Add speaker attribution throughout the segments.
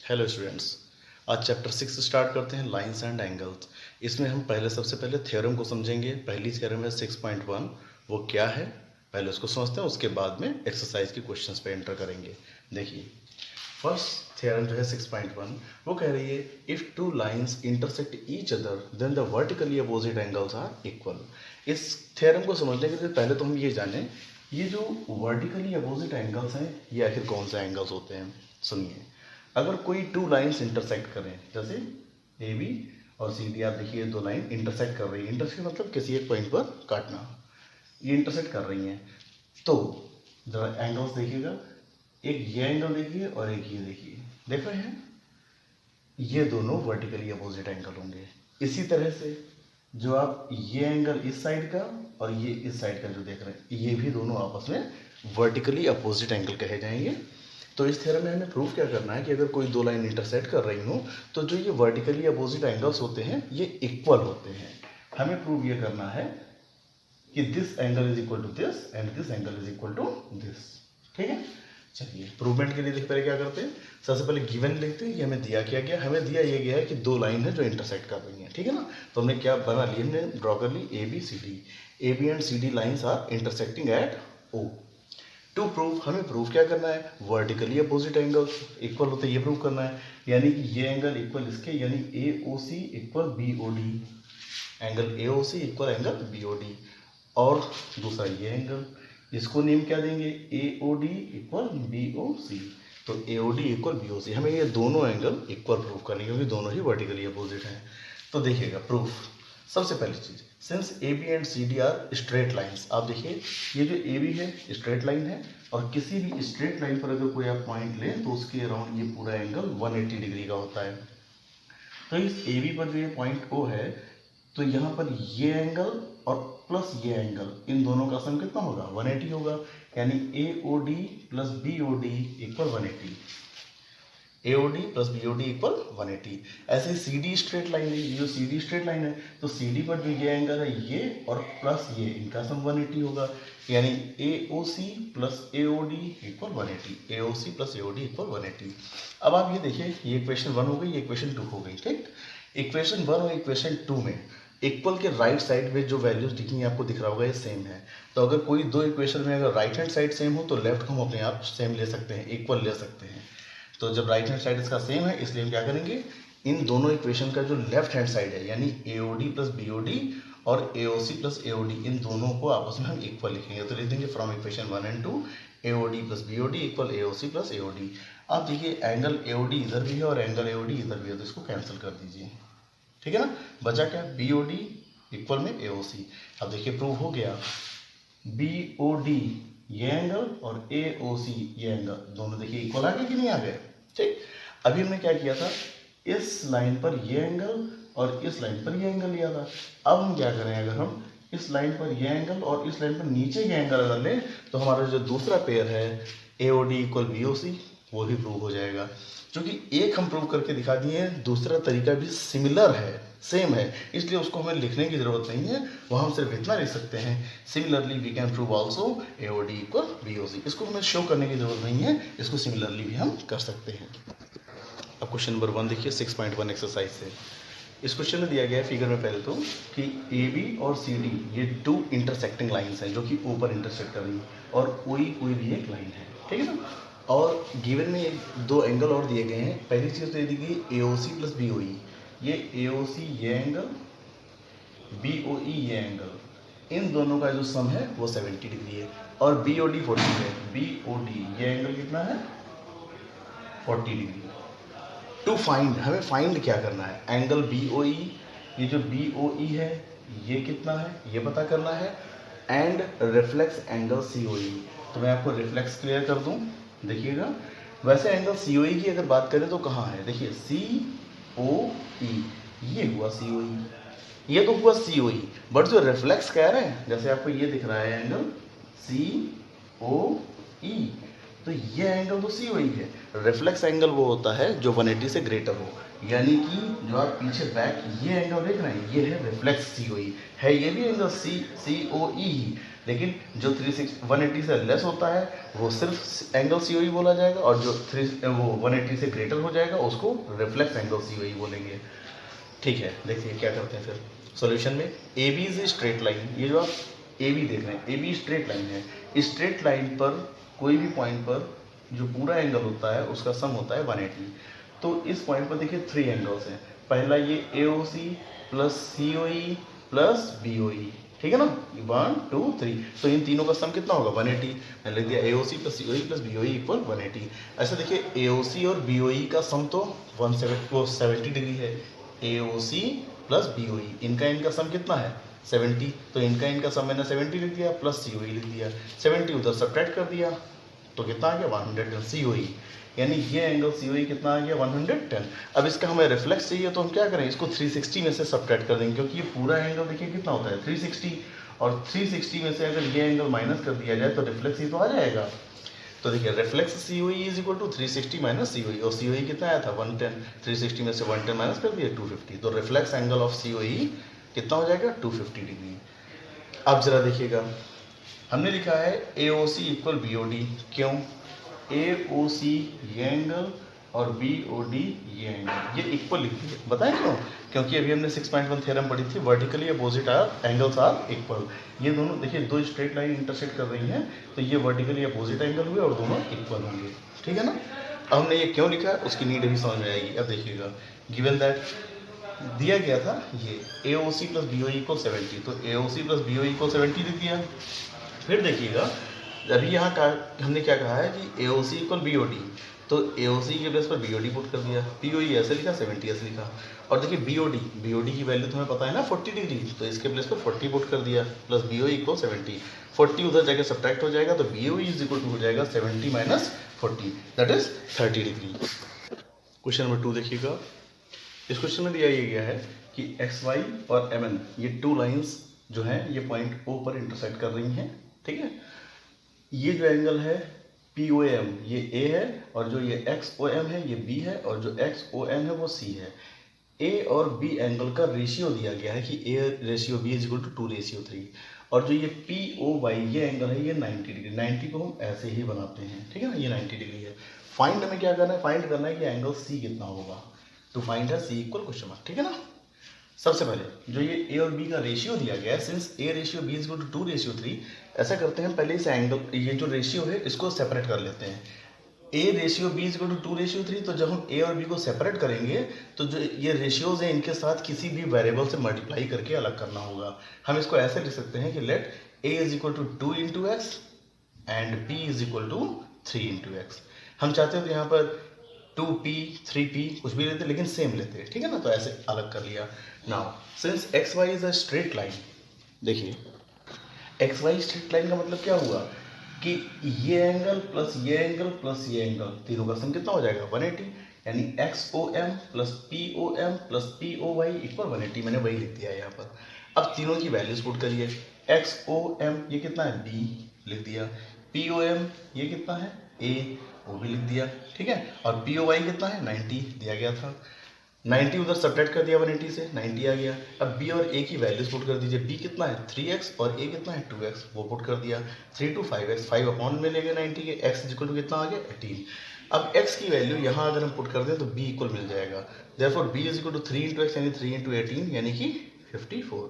Speaker 1: Hello students, आज chapter 6 start करते हैं, लाइंस एंड एंगल्स। इसमें हम सबसे पहले थ्योरम को समझेंगे। पहली थ्योरम है 6.1, वो क्या है पहले उसको समझते हैं, उसके बाद में एक्सरसाइज के क्वेश्चंस पे एंटर करेंगे। देखिए, फर्स्ट थ्योरम जो है 6.1 वो कह रही है if two lines intersect each other then the vertically opposite angles are equal. इस थ्योरम को समझने के लिए पहले तो हम ये जानें, ये जो वर्टिकली अपोजिट एंगल्स हैं ये आखिर कौन से एंगल्स होते हैं। सुनिए, अगर कोई टू लाइंस इंटरसेक्ट करें, जैसे ए बी और सी डी, आप देखिए दो लाइन इंटरसेक्ट कर रही है। इंटरसेक्ट मतलब किसी एक पॉइंट पर काटना। ये इंटरसेक्ट कर रही हैं, तो जरा एंगल्स देखिएगा, एक ये एंगल देखिए और एक ये देखिए, देख रहे हैं, ये दोनों वर्टिकली अपोजिट एंगल होंगे। इसी तरह से जो आप ये एंगल इस साइड का और ये इस साइड का जो देख रहे हैं, ये भी दोनों आपस में वर्टिकली अपोजिट एंगल कहे जाएंगे। तो इस थ्योरम में हमें प्रूफ क्या करना है कि अगर कोई दो लाइन इंटरसेक्ट कर रही हो तो जो ये वर्टिकली अपोजिट एंगल्स होते हैं ये इक्वल होते हैं। हमें प्रूफ ये करना है कि this angle is equal to this and this angle is equal to this. ठीक है, चलिए प्रूवमेंट के लिए देखते हैं क्या करते हैं। सबसे पहले गिवन लिखते हैं, ये हमें दिया क्या गया, हमें दिया ये गया है कि दो लाइन है जो इंटरसेक्ट कर रही हैं। ठीक है ना, तो हमने क्या बना ली, हमने ड्रॉ कर ली A B C D. A B and C D lines are intersecting at O. To prove, हमें प्रूव क्या करना है, वर्टिकली अपोजिट एंगल्स इक्वल होते हैं, ये प्रूव करना है। यानी कि ये एंगल इक्वल इसके, यानी A O C equal B O D, angle A O C equal angle B O D. और दूसरा ये एंगल, इसको नेम क्या देंगे, A O D equal B O C. तो A O D equal B O C, हमें ये दोनों एंगल इक्वल प्रूव करने, क्योंकि दोनों ही वर्टिकली अपोजिट हैं। तो देखिएगा प्रूफ, सबसे पहली चीज़, since A B and C D are straight lines. आप देखिए, ये जो ए बी है स्ट्रेट लाइन है, और किसी भी स्ट्रेट लाइन पर अगर कोई आप पॉइंट लें तो उसके अराउंड ये पूरा एंगल 180 डिग्री का होता है। तो इस ए बी पर जो ये पॉइंट ओ है, तो यहाँ पर ये एंगल और प्लस ये एंगल, इन दोनों का सम कितना होगा, 180 होगा। यानी A O D plus B O D equal 180, A O D plus B O D equal 180। ऐसे ही सी डी स्ट्रेट लाइन है, ये जो सी डी स्ट्रेट लाइन है, तो सी डी पर जो ये एंगल है ये और प्लस ये, इनका सम 180 होगा। यानी A O C plus A O D equal 180, A O C plus A O D equal 180। अब आप ये देखिए, ये इक्वेशन 1 हो गई, ये इक्वेशन 2 हो गई। ठीक, इक्वेशन 1 और इक्वेशन 2 में इक्वल के राइट साइड में जो वैल्यूज दिखेंगी आपको दिख रहा होगा, ये सेम है। तो अगर कोई दो इक्वेशन में अगर राइट हैंड साइड सेम हो तो लेफ्ट को हम अपने आप सेम ले सकते हैं, इक्वल ले सकते हैं। तो जब राइट हैंड साइड इसका सेम है, इसलिए हम क्या करेंगे, इन दोनों इक्वेशन का जो लेफ्ट हैंड साइड है, यानी A O D plus B O D और A O C plus A O D, इन दोनों को आपस में हम इक्वल लिखेंगे। तो लिख देंगे from equation 1 and 2 A O D plus B O D equal A O C plus A O D. आप देखिए एंगल ए ओ डी इधर भी है और एंगल ए ओ डी इधर भी है, तो इसको कैंसिल कर दीजिए। ठीक है ना, बचा क्या, बी ओ डी इक्वल में ए ओ सी। अब देखिए प्रूव हो गया, बी ओ डी ये एंगल और ए ओ सी ये एंगल, दोनों देखिए इक्वल आ गए कि नहीं आ गए। ठीक, अभी हमने क्या किया था, इस लाइन पर ये एंगल और इस लाइन पर ये एंगल लिया था। अब हम क्या करें, अगर हम इस लाइन पर ये एंगल और इस लाइन पर नीचे ये एंगल अगर लें तो हमारा जो दूसरा पेयर है A O D equal B O C, वो भी प्रूव हो जाएगा। क्योंकि एक हम प्रूव करके दिखा दिए हैं, दूसरा तरीका भी सिमिलर है, सेम है, इसलिए उसको हमें लिखने की जरूरत नहीं है, वहाँ हम सिर्फ इतना लिख सकते हैं, similarly we can prove also A O D equal B O C. इसको हमें शो करने की जरूरत नहीं है, इसको सिमिलरली भी हम कर सकते हैं। अब क्वेश्चन नंबर 1 देखिए 6.1 एक्सरसाइज से। इस क्वेश्चन में दिया गया है फिगर में पहले तो कि ए बी और सी डी ये टू इंटरसेक्टिंग लाइन्स हैं जो कि ऊपर इंटरसेक्ट कर रही हैं, और कोई भी एक लाइन है। ठीक है ना, और गिवन में दो एंगल और दिए गए हैं। पहली चीज़ तो ये दी गई ए ओ सी प्लस बी ओ ई, ये ए ओ सी ये एंगल, बी ओ ई ये एंगल, इन दोनों का जो सम है वो 70 डिग्री है, और बी ओ डी 40 है। बी ओ डी ये एंगल कितना है, 40 डिग्री। टू फाइंड, हमें फाइंड क्या करना है, एंगल बी ओ ई, ये जो बी ओ ई है ये कितना है ये पता करना है, एंड रिफ्लेक्स एंगल सी ओ ई। तो मैं आपको रिफ्लेक्स क्लियर कर दूं, देखिएगा। वैसे एंगल सी ओ ई की अगर बात करें तो कहाँ है, देखिए सी ओ ई, ये हुआ सी ओ ई, ये तो हुआ सी ओ ई, बट जो रिफ्लेक्स कह रहे हैं, जैसे आपको ये दिख रहा है एंगल सी ओ ई, तो ये एंगल तो सी ओ ई है। रिफ्लेक्स एंगल वो होता है जो 180 से ग्रेटर हो, यानी कि जो आप पीछे बैक ये एंगल देख रहे हैं ये है रिफ्लेक्स सी ओ ई है, ये भी एंगल सी ओ ई ही, लेकिन जो 180 से लेस होता है वो सिर्फ एंगल COE बोला जाएगा, और जो 180 से ग्रेटर हो जाएगा उसको रिफ्लेक्स एंगल COE बोलेंगे। ठीक है, देखिए क्या करते हैं फिर सॉल्यूशन में। AB is a straight line, ये जो आप AB देख रहे हैं, AB स्ट्रेट लाइन है। इस स्ट्रेट लाइन पर कोई भी पॉइंट पर जो पूरा एंगल होता है उसका सम होता है 180। तो इस पॉइंट पर देखिए 3 एंगल्स हैं। पहला ये AOC plus COE plus BOE, ठीक है ना, 1 2 3। तो इन तीनों का सम कितना होगा 180। मैंने लिख दिया AOC plus COE plus BOE equal 180। ऐसा देखिए AOC और BOE का सम तो 70 डिग्री है। AOC प्लस BOE, इनका सम कितना है 70। तो इनका सम मैंने 70 लिख दिया प्लस COE लिख दिया, 70 उधर सब्ट्रैक्ट कर दिया तो कितना आ गया 110 COE। यानी ये एंगल COE कितना आ गया 110। अब इसका हमें रिफ्लेक्स चाहिए तो हम क्या करें, इसको 360 में से सब्ट्रैक्ट कर देंगे, क्योंकि ये पूरा एंगल देखिए कितना होता है 360, और 360 में से अगर ये एंगल माइनस कर दिया जाए तो रिफ्लेक्स ही तो आ जाएगा। तो देखिए reflex COE is equal to 360 minus COE, और COE कितना आया था 110, 360 में से 110 माइनस कर दिया 250, तो रिफ्लेक्स एंगल ऑफ COE कितना हो जाएगा 250 डिग्री। अब जरा देखिएगा, हमने लिखा है AOC इक्वल BOD, क्यों AOC ये एंगल और BOD ये एंगल, ये इक्वल लिख दिए, बताएं क्यों, क्योंकि अभी हमने 6.1 थ्योरम पढ़ी थी, vertically opposite angles are equal. ये दोनों देखिए दो स्ट्रेट लाइन इंटरसेक्ट कर रही हैं, तो ये वर्टिकली अपोजिट एंगल हुए और दोनों इक्वल होंगे, ठीक है ना। अब हमने ये क्यों लिखा है उसकी नीड अभी समझ में आएगी। अब देखिएगा, गिवन दैट दिया गया था ये AOC प्लस BOE इक्वल 70, तो AOC प्लस BOE इक्वल 70 लिख दिया। फिर देखिएगा अभी यहाँ का हमने क्या कहा है कि AOC इक्वल BOD, तो AOC के बेस पर BOD पुट कर दिया, POE ऐसे लिखा 70 ऐसे लिखा, और देखिए BOD की वैल्यू तुम्हें पता है ना 40 डिग्री, तो इसके प्लेस पर 40 पुट कर दिया प्लस BOE इक्वल 70, 40 उधर जाके सब्ट्रैक्ट हो जाएगा तो BOE इज इक्वल टू हो जाएगा 70 minus 40, that is 30 degree. Question number 2 देखिएगा, इस क्वेश्चन में दिया ये गया है कि XY और MN ये 2 लाइंस जो हैं ये पॉइंट O पर इंटरसेक्ट कर रही हैं, ठीक है। ये जो एंगल है POM ये A है, और जो ये XOM है ये B है, और जो XOM है वो C है। A और B एंगल का रेशियो दिया गया है कि A ratio B is equal to 2:3, और जो ये POY ये एंगल है ये 90 डिग्री, 90 को हम ऐसे ही बनाते हैं, ठीक है ना, ये 90 डिग्री है। फाइंड हमें क्या करना है, फाइंड करना है कि एंगल C कितना होगा, तो फाइंड है C इक्वल क्वेश्चन मार्क, ठीक है ना। सबसे पहले जो ये A और B का रेशियो दिया गया है, since A ratio B is equal to 2:3, ऐसा करते हैं पहले इस एंगल ये जो रेशियो है इसको सेपरेट कर लेते हैं। A ratio B is equal to 2:3, तो जब हम A और B को सेपरेट करेंगे तो जो ये रेशियोज हैं इनके साथ किसी भी वेरिएबल से मल्टीप्लाई करके अलग करना होगा। हम इसको ऐसे लिख सकते हैं कि let A is equal to 2 into x and B is equal to 3 into x. हम चाहते हो तो यहाँ पर 2p 3p कुछ भी लेते लेकिन सेम लेते, ठीक है ना, तो ऐसे अलग कर लिया। Now since XY is a straight line, देखिए XY स्ट्रेट लाइन का मतलब क्या हुआ कि ये एंगल प्लस ये एंगल प्लस ये एंगल तीनों का सम कितना हो जाएगा 180, यानी XOM plus POM plus POY equal 180, मैंने वही लिख दिया है यहाँ पर। अब तीनों की वैल्यूज पुट करिए, XOM ये कितना है B लिख दिया, POM ये कितना है A वो भी लिख दिया, ठीक है, और POY कितना है 90 दिया गया था, 90 उधर सब्ट्रैक्ट कर दिया 180 से 90 आ गया। अब B और A की वैल्यूज पुट कर दीजिए, B कितना है 3x और A कितना है 2x, वो पुट कर दिया, 3 to 5x 5 अपॉन में लेंगे 90 के, x इक्वल टू कितना आ गया 18। अब x की वैल्यू यहाँ अगर हम पुट कर दें तो B इक्वल मिल जाएगा, therefore B is equal to 3 into x यानी 3 इंटू 18 यानी कि 54,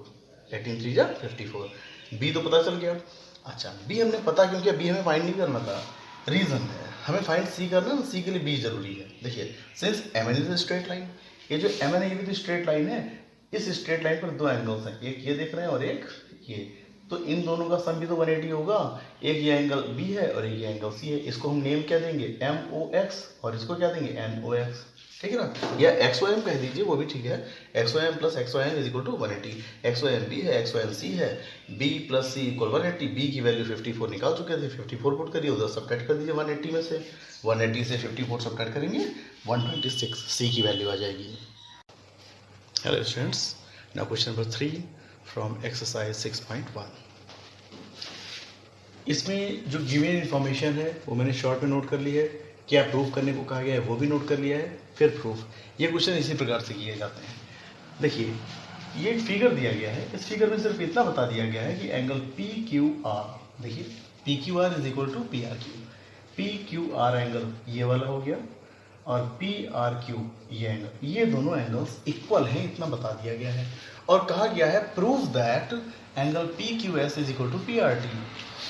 Speaker 1: 18 3 जा 54, B तो पता चल गया। अच्छा B हमने पता क्यों किया, B हमें फाइंड नहीं करना था, रीजन है हमें फाइंड C करना है, C के लिए B जरूरी है। देखिए since MN is straight line, ये जो MN है ये भी तो स्ट्रेट लाइन है, इस स्ट्रेट लाइन पर दो एंगल्स हैं, एक ये देख रहे हैं और एक ये, तो इन दोनों का सम भी तो 180 होगा, एक ये एंगल B है और एक ये एंगल C है, इसको हम नेम क्या देंगे MOX और इसको क्या देंगे NOX, ठीक है ना, या XOM कह दीजिए वो भी ठीक है, XOM plus XON is equal to 180, XOM B है XON C है, B plus C equal 180, B की वैल्यू 54 निकाल चुके थे, 54 पुट करिए उधर सब्ट्रैक्ट कर दीजिए 180 में से, 180 से 54 सब्ट्रैक्ट करेंगे 126, C की वैल्यू आ जाएगी। Hello students, now question number 3 from exercise 6.1। इसमें जो गिवन इन्फॉर्मेशन है वो मैंने शॉर्ट में नोट कर ली है, क्या प्रूफ करने को कहा गया है वो भी नोट कर लिया है, फिर प्रूफ। ये क्वेश्चन इसी प्रकार से किए जाते हैं। देखिए ये एक फिगर दिया गया है, इस फिगर में सिर्फ इतना बता दिया गया है कि एंगल पी क्यू आर, देखिए P Q R is equal to P R Q, P Q R angle ये वाला हो गया और पी आर क्यू ये एंगल, ये दोनों एंगल्स इक्वल हैं, इतना बता दिया गया है। और कहा गया है prove that angle P Q S is equal to P R T.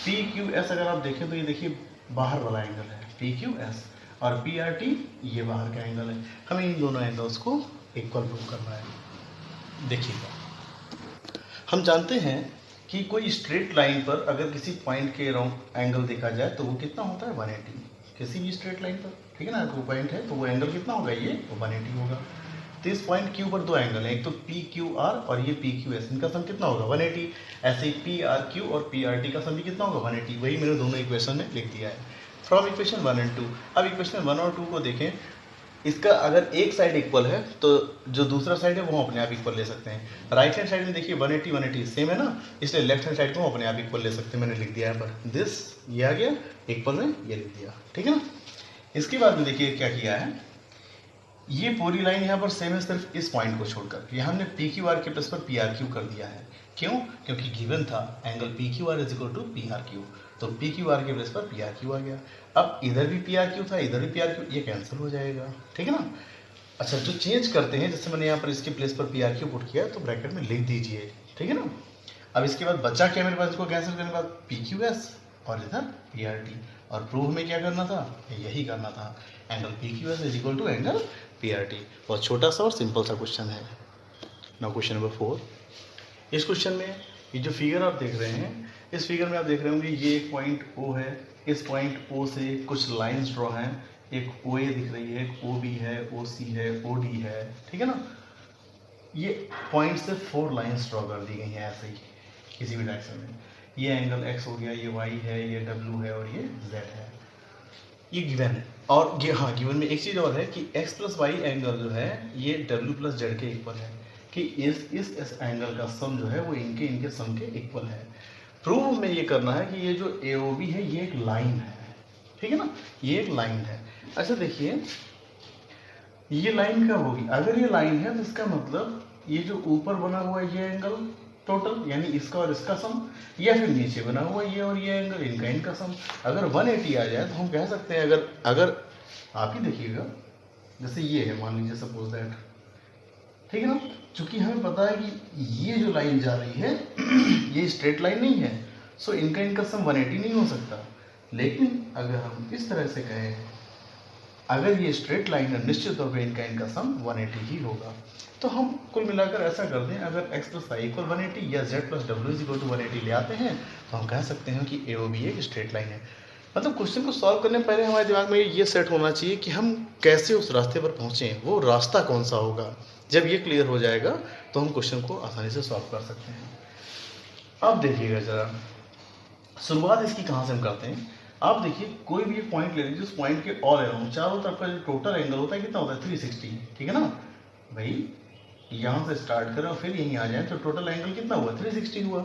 Speaker 1: P Q S अगर आप देखें तो ये देखिए बाहर वाला एंगल है पी क्यू एस, और पी आर टी ये बाहर का एंगल है। हमें इन दोनों एंगल्स को इक्वल प्रूव करना है। देखिएगा, हम जानते हैं कि कोई स्ट्रेट लाइन पर अगर किसी पॉइंट के अराउंड एंगल देखा जाए तो वो कितना होता है 180, किसी भी स्ट्रेट लाइन पर, ठीक है ना, कोई पॉइंट है तो वो एंगल कितना होगा, ये 180 होगा। तो इस पॉइंट क्यू पर दो एंगल है, एक तो पी क्यू आर और ये पी क्यू एस, इनका सम कितना होगा 180। ऐसे ही पी आर क्यू और पी आर टी का सम भी कितना होगा 180, वही मैंने दोनों इक्वेशन में लिख दिया है फ्रॉम इक्वेशन 1 एंड 2। अब इक्वेशन 1 और 2 को देखें, इसका अगर एक साइड इक्वल है तो जो दूसरा साइड है वो हम अपने आप इक्वल ले सकते हैं। राइट हैंड साइड में देखिए 180 180 सेम है ना, इसलिए लेफ्ट हैंड साइड को हम अपने आप इक्वल ले सकते हैं। मैंने लिख दिया है पर दिस, ये आ गया इक्वल में, ये लिख दिया, ठीक है ना। इसके बाद में देखिए क्या किया है, ये पूरी लाइन यहाँ पर सेम है सिर्फ इस पॉइंट को छोड़कर, यहाँ हमने पी क्यू आर के प्लस पर पी आर क्यू कर दिया है। क्यों? क्योंकि गिवन था angle P Q R is equal to P R Q, तो पी क्यू आर के प्लस पर पी आर क्यू आ गया। अब इधर भी पी आर क्यू था, इधर भी पी आर क्यू, ये कैंसिल हो जाएगा, ठीक है ना। अच्छा, जो चेंज करते हैं, जैसे मैंने यहाँ पर इसके प्लेस पर पी आर क्यू पुट किया तो ब्रैकेट में लिख दीजिए, ठीक है ना। अब इसके बाद बचा क्या मेरे पास, इसको कैंसिल करने के बाद पी क्यू एस और इधर पी आर टी, और प्रूव में क्या करना था, यही करना था, angle P Q S is equal to angle P R T. बहुत छोटा सा और सिंपल सा क्वेश्चन है। Now question number 4। इस क्वेश्चन में ये जो फिगर आप देख रहे हैं, इस फिगर में आप देख रहे होंगे ये एक पॉइंट ओ है, इस पॉइंट ओ से कुछ लाइंस ड्रॉ हैं, एक ओ ए दिख रही है, एक ओ बी है, ओ सी है, ओ डी है, ठीक है ना। ये पॉइंट से 4 लाइंस ड्रॉ कर दी गई हैं ऐसे ही किसी भी डायरेक्शन में। ये एंगल एक्स हो गया, ये वाई है, ये डब्ल्यू है और ये जेड है, ये गिवन है। और ये हाँ, गिवन में एक चीज़ और है कि एक्स प्लस वाई एंगल जो है ये डब्ल्यू प्लस जेड के इक्वल है, कि इस एंगल का सम जो है वो इनके सम के इक्वल है। प्रूव में ये करना है कि ये जो ए ओ बी है ये एक लाइन है, ठीक है ना, ये एक लाइन है। अच्छा देखिए, ये लाइन कब होगी, अगर ये लाइन है तो इसका मतलब ये जो ऊपर बना हुआ है ये एंगल टोटल, यानी इसका और इसका सम, या फिर नीचे बना हुआ ये और ये एंगल, इनका सम। अगर 180 आ जाए तो हम कह सकते हैं, अगर आप ही देखिएगा, जैसे ये है मान लीजिए सपोज दैट, ठीक है ना, चूंकि हमें पता है कि ये जो लाइन जा रही है ये स्ट्रेट लाइन नहीं है, सो इनका सम 180 नहीं हो सकता। लेकिन अगर हम इस तरह से कहें, अगर ये स्ट्रेट लाइन है, निश्चित तौर पर इनका सम 180 ही होगा। तो हम कुल मिलाकर ऐसा कर दें, अगर x प्लस वाई इक्वल 180 या z प्लस डब्ल्यू इज इक्वल टू 180 ले आते हैं तो हम कह सकते हैं कि ए ओ बी एक स्ट्रेट लाइन है। मतलब क्वेश्चन को सॉल्व करने पहले हमारे दिमाग में ये सेट होना चाहिए कि हम कैसे उस रास्ते पर पहुँचें, वो रास्ता कौन सा होगा। जब ये क्लियर हो जाएगा तो हम क्वेश्चन को आसानी से सॉल्व कर सकते हैं। अब देखिएगा ज़रा, शुरुआत इसकी कहाँ से हम करते हैं। आप देखिए, कोई भी एक पॉइंट ले लीजिए, उस पॉइंट के ऑल अराउंड चारों तरफ का जो टोटल एंगल होता है कितना होता है 360, ठीक है ना भाई। यहाँ से स्टार्ट करें और फिर यहीं आ जाए तो टोटल एंगल कितना हुआ 360 हुआ,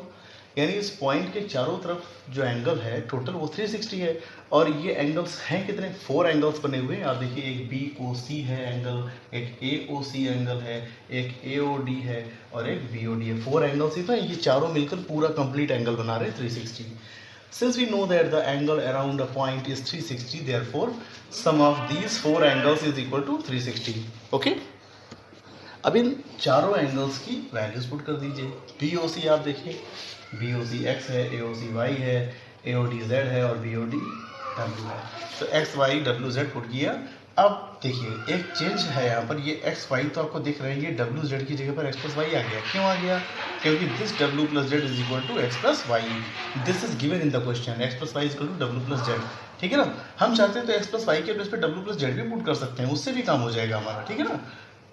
Speaker 1: यानी इस पॉइंट के चारों तरफ जो एंगल है टोटल वो 360 है। और ये एंगल्स हैं कितने, 4 एंगल्स बने हुए हैं। आप देखिए, एक बी ओ सी है एंगल, एक ए ओ सी एंगल है, एक ए ओ डी है और एक बी ओ डी है। 4 एंगल्स ही तो ये चारों मिलकर पूरा कंप्लीट एंगल बना रहे हैं 360। Since we know that the angle around a point is 360, therefore sum of these 4 angles is equal to 360. Okay? अब इन चारों एंगल्स की वैल्यूज पुट कर दीजिए। बी ओ सी आप देखिए, बी ओ सी एक्स है, ए ओ सी वाई है, A O D Z है और बी ओ डी डब्ल्यू है। तो एक्स वाई डब्ल्यू जेड पुट किया। अब देखिए, एक चेंज है यहाँ पर, ये एक्स वाई तो आपको दिख रहे हैं, ये डब्ल्यू जेड की जगह पर एक्स प्लस वाई आ गया। क्यों आ गया? क्योंकि this W plus Z is equal to X plus Y, this is given in the question, X plus Y is equal to W plus Z, ठीक है ना। हम चाहते हैं तो एक्स प्लस वाई के प्लेस पे डब्ल्यू प्लस जेड भी पुट कर सकते हैं, उससे भी काम हो जाएगा हमारा, ठीक है ना।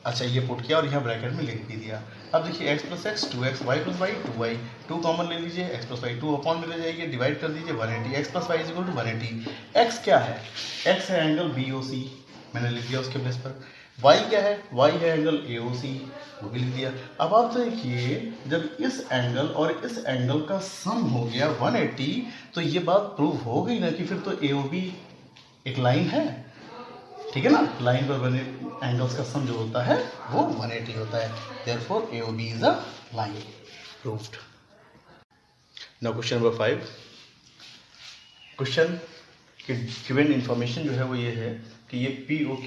Speaker 1: अच्छा, ये पुट किया और यहाँ ब्रैकेट में लिख भी दिया। अब देखिए, x plus x 2x, y plus y 2y, 2 common ले लीजिए, एक्स प्लस वाई 2 अपॉन में ले जाइए, डिवाइड कर दीजिए 180, x plus Y is equal to 180। X क्या है? एक्स है एंगल बी ओ सी, मैंने लिख दिया उसके प्लेस पर। वाई क्या है? वाई है एंगल ए ओ सी, वो भी लिख दिया। अब आप देखिए, जब इस एंगल और इस एंगल का सम हो गया 180 तो ये बात प्रूव हो गई ना कि फिर तो ए ओ बी एक लाइन है, ठीक है ना, लाइन पर बने एंगल्स का सम जो होता है वो 180 होता है, therefore AOB is a line. Proved. Now question number 5। Question कि गिवन इंफॉर्मेशन जो है वो ये है कि ये POQ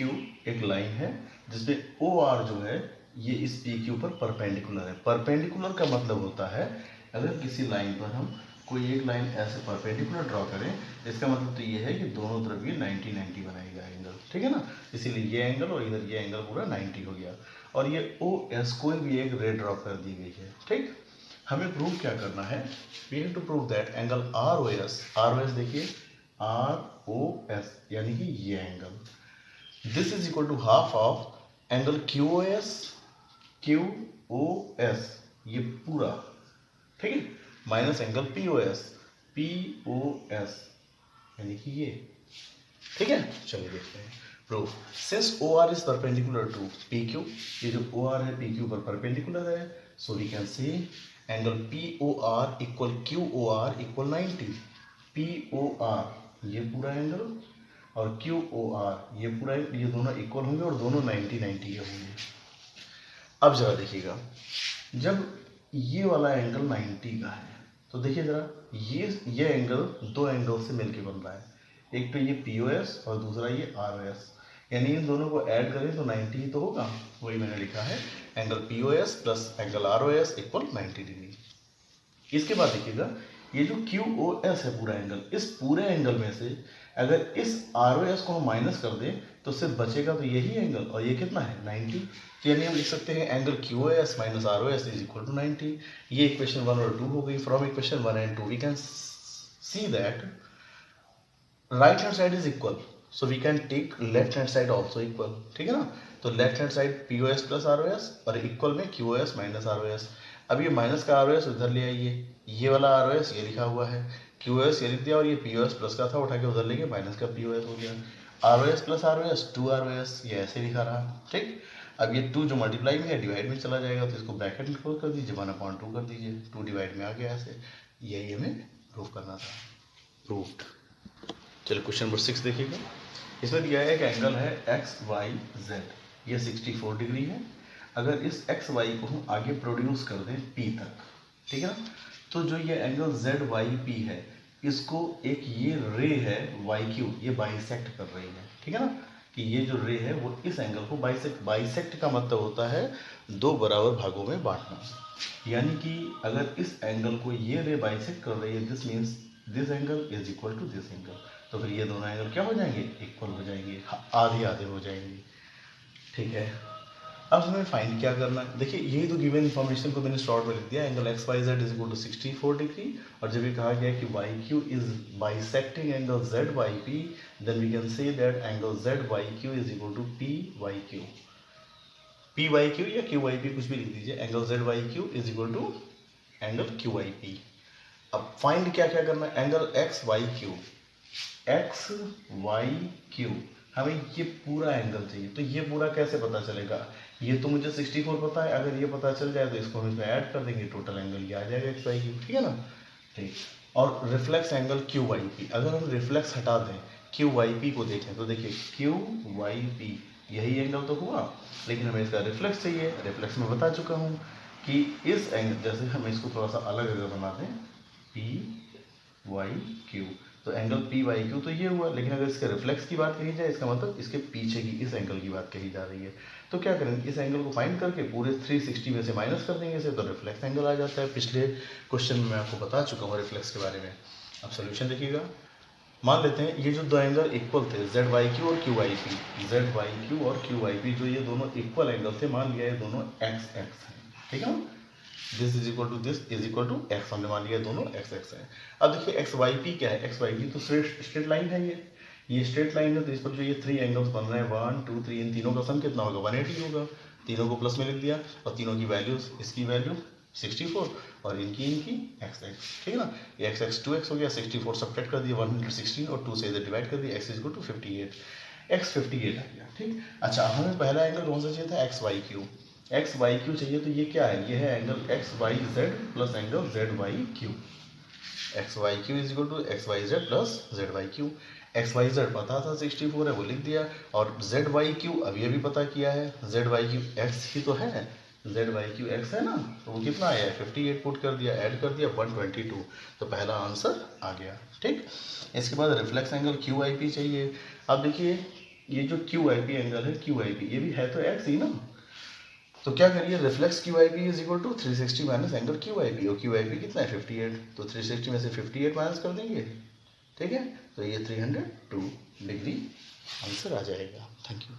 Speaker 1: एक लाइन है जिसमें OR जो है ये इस PQ पर परपेंडिकुलर है। परपेंडिकुलर का मतलब होता है अगर किसी लाइन पर हम कोई एक लाइन ऐसे परपेंडिकुलर ड्रॉ करें, इसका मतलब तो ये है कि दोनों तरफ ये 90-90 बनाएगा एंगल, ठीक है ना। इसीलिए ये एंगल और इधर ये एंगल पूरा 90 हो गया, और ये OS कोई भी एक रे ड्रॉ कर दी गई है, ठीक। हमें प्रूव क्या करना है, we have to prove that angle ROS देखिए ROS यानी कि ये एंगल, this is equal to half of angle QOS ये पूरा, ठीक है, माइनस एंगल POS यानी कि ये, ठीक है। चलिए देखते हैं proof. Since OR is perpendicular to PQ, ये जो OR है PQ पर परपेंडिकुलर है, so we can say angle POR equal QOR equal 90। POR ये पूरा एंगल और QOR ये पूरा, ये दोनों इक्वल होंगे और दोनों 90-90 के होंगे। अब जरा देखिएगा, जब ये वाला एंगल 90 का है तो देखिए जरा ये एंगल दो एंगल से मिलके बन रहा है, एक तो ये POS और दूसरा ये ROS, यानी इन दोनों को ऐड करें तो 90 ही तो होगा, वही मैंने लिखा है angle POS plus angle ROS equal 90 degree. इसके बाद देखिएगा ये जो QOS है पूरा एंगल, इस पूरे एंगल में से अगर इस ROS को हम माइनस कर दें तो सिर्फ बचेगा तो यही एंगल, और ये कितना है 90, यानी हम लिख सकते हैं angle QOS minus ROS is equal to 90। ये इक्वेशन 1 और 2 हो गई। From equation 1 and 2 we can see that right hand side is equal, so we can take left hand side also equal, ठीक है ना। तो left hand side POS plus ROS और equal में QOS माइनस ROS। अब ये minus का ROS उधर ले आइए, ये वाला ROS ये लिखा हुआ है, QOS ये लिख दिया, और ये POS प्लस का था उठा के उधर लेके माइनस का POS हो गया। ROS प्लस ROS 2ROS ये ऐसे लिखा रहा, ठीक। अब ये 2 जो मल्टीप्लाई में है डिवाइड में चला जाएगा, तो इसको ब्रैकेट में क्लोज कर दीजिए, 1/2 कर दीजिए, 2 डिवाइड में आ गया ऐसे। यही हमें प्रूव करना था, प्रूव्ड। चलिए क्वेश्चन नंबर 6 देखिएगा। इसमें दिया है कि एंगल है XYZ, ये 64 डिग्री है। अगर इस XY को हम आगे प्रोड्यूस कर दें P तक, ठीक है ना, तो जो ये एंगल ZYP है इसको एक ये रे है YQ ये बाइसेक्ट कर रही है, ठीक है ना, कि ये जो रे है वो इस एंगल को बाइसेक्ट का मतलब होता है 2 बराबर भागों में बांटना, यानी कि अगर इस एंगल को ये रे बाइसेक्ट कर रही है, this means this angle is equal to this angle, तो फिर ये दोनों एंगल क्या हो जाएंगे, इक्वल हो जाएंगे, आधे आधे हो जाएंगे, ठीक है। अब हमें फाइंड क्या करना है, देखिए यही तो गिवन इन्फॉर्मेशन को मैंने शॉर्ट में लिख दिया, angle XYZ is equal to 64 degree, और जब ये कहा गया कि YQ is bisecting angle ZYP, then we can say that angle ZYQ is equal to PYQ। PYQ या QYP कुछ भी लिख दीजिए, angle ZYQ is equal to angle QYP। अब फाइंड क्या क्या करना है, एंगल XYQ हमें ये पूरा एंगल चाहिए, तो ये पूरा कैसे पता चलेगा, ये तो मुझे 64 पता है, अगर ये पता चल जाए तो इसको हम इसमें ऐड कर देंगे, टोटल एंगल ये आ जाएगा XYQ, ठीक है ना, ठीक। और रिफ्लेक्स एंगल QYP, अगर हम रिफ्लेक्स हटा दें QYP को देखें तो देखिए QYP यही एंगल तो हुआ, लेकिन हमें इसका रिफ्लेक्स चाहिए, रिफ्लेक्स में बता चुका हूँ कि इस एंगल, जैसे हम इसको थोड़ा सा अलग अगर बना दें PYQ, तो एंगल PYQ तो ये हुआ, लेकिन अगर इसके रिफ्लेक्स की बात कही जाए इसका मतलब इसके पीछे की इस एंगल की बात कही जा रही है, तो क्या करेंगे, इस एंगल को फाइंड करके पूरे 360 में से माइनस कर देंगे इसे, तो रिफ्लेक्स एंगल आ जाता है। पिछले क्वेश्चन में मैं आपको बता चुका हूँ रिफ्लेक्स के बारे में। अब सोल्यूशन देखिएगा, मान लेते हैं ये जो दो एंगल इक्वल थे ZYQ और QYP, जो ये दोनों इक्वल एंगल थे, मान लिया ये दोनों XX हैं, ठीक है ना, this is equal to this is equal to x, हमने मान लिया दोनों XX है। अब देखिए XYP क्या है, XYP तो स्ट्रेट लाइन है, ये स्ट्रेट लाइन है, तो इस पर जो ये 3 एंगल्स बन रहे हैं 1 2 3, इन तीनों का सम कितना होगा 180 होगा, तीनों को प्लस में लिख दिया, और तीनों की वैल्यूज, इसकी वैल्यू 64 और इनकी XX, ठीक है ना, ये XX 2x हो गया, 64 सब्ट्रैक्ट कर दिया 116 और 2 से इधर डिवाइड कर दिया, x is equal to 58, x 58 आ गया, ठीक। अच्छा हमें पहला एंगल कौन सा चाहिए था, XYQ चाहिए, तो ये क्या है, ये है angle XYZ plus angle ZYQ, XYQ is equal to XYZ plus ZYQ। X y z पता था 64 है, वो लिख दिया। और जेड वाई क्यू अब ये भी पता किया है, जेड वाई क्यू एक्स ही तो है, जेड वाई क्यू एक्स है ना, तो वो कितना आया है 58 पुट कर दिया, ऐड कर दिया 122, तो पहला आंसर आ गया। ठीक, इसके बाद reflex angle Q I P चाहिए। अब देखिए ये जो क्यू आई पी एंगल है, क्यू आई पी ये भी है तो एक्स ही ना, तो क्या करिए reflex Q I P is equal to 360 minus angle Q I P, और क्यू आई पी कितना है 58, तो 360 में से 58 माइनस कर देंगे, ठीक है, तो ये 302 डिग्री आंसर आ जाएगा। Thank you.